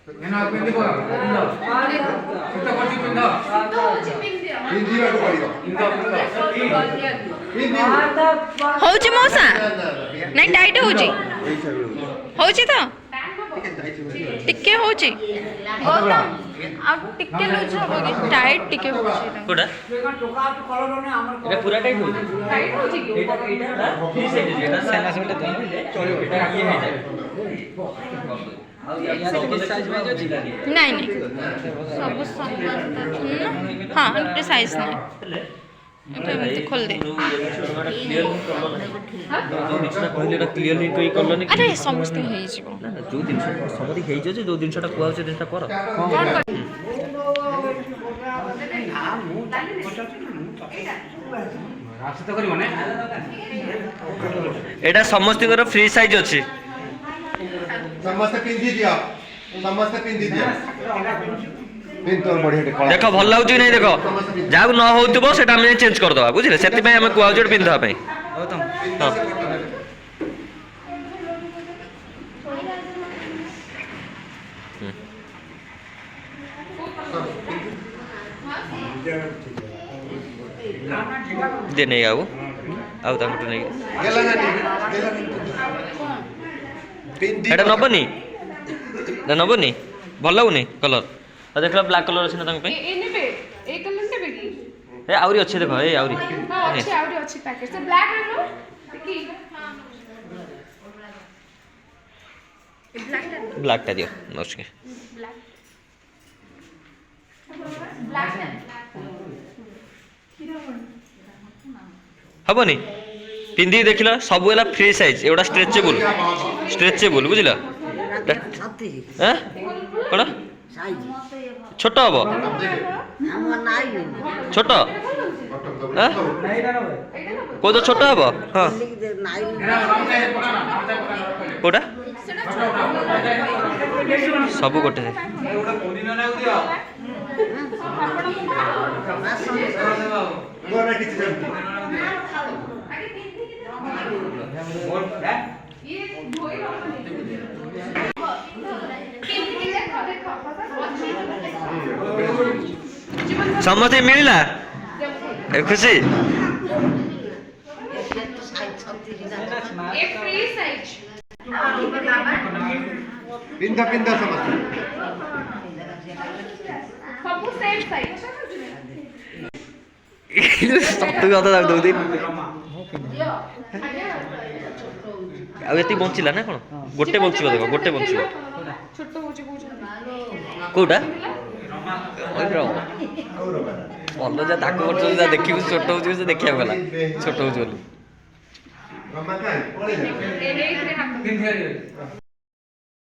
ଏନା ପିନ୍ଧି ପକା ପିନ୍ଧ ଶୀତ କରୁଛି ପିନ୍ଧ ପିନ୍ଧିବାକୁ ପଡ଼ିବ ହଉଛି ମଉସା ନାଇଁ ଟାଇଟ୍ ହଉଛି ହଉଛି ତ ଟିକେ ହଉଛି ଆଉ ଟିକେ ଲୁଜ ହବ କି ଟାଇଟ୍ ଟିକେ ହଉଛି କୋଟା ଏଟା ପୁରା ଟାଇଟ୍ ହଉଛି ଟାଇଟ୍ ହଉଛି କି ଏଟା ଫ୍ରି ସାଇଜ ଏଟା ସେନା ସେଟା ଧରିଲେ ଚଳିବ ଏଟା ଇଏ ହେଇଯାଏ ସବୁ ସାଇଜ में जो जिला नहीं नहीं सब हाँ इनके साइज नहीं खोल दे अरे समस्त जो दिन समझ जो जिनटा कहु से जिनटा कर एटा समस्त फ्री साइज अच्छी समस्त पिंदी दिया देख भल लगुच कि नहीं देख जहाँ न हो से चेंज करदे बुझे से आम कहु पिंधापी दे नहीं आउ नहीं नबनी नबनी भल लगुनि कलर देख ब्लैक कलर अच्छे ना आहरी अच्छे देख ये आहरी ब्लैक टा दियो नोचके हेनी पिंधि देख सब है फ्री साइज एगुटा स्ट्रेचेबल बुझल कौन छोट हम छोट कौ तो छोट हम हाँ कौटा सब गोटे समझे मिलला खुशी पिंधा पिंधा समझ आती बंचला ना कौन गोटे बंच देख गोटे बंच कौटा भल जा देखी छोट हो देखा गला छोट हो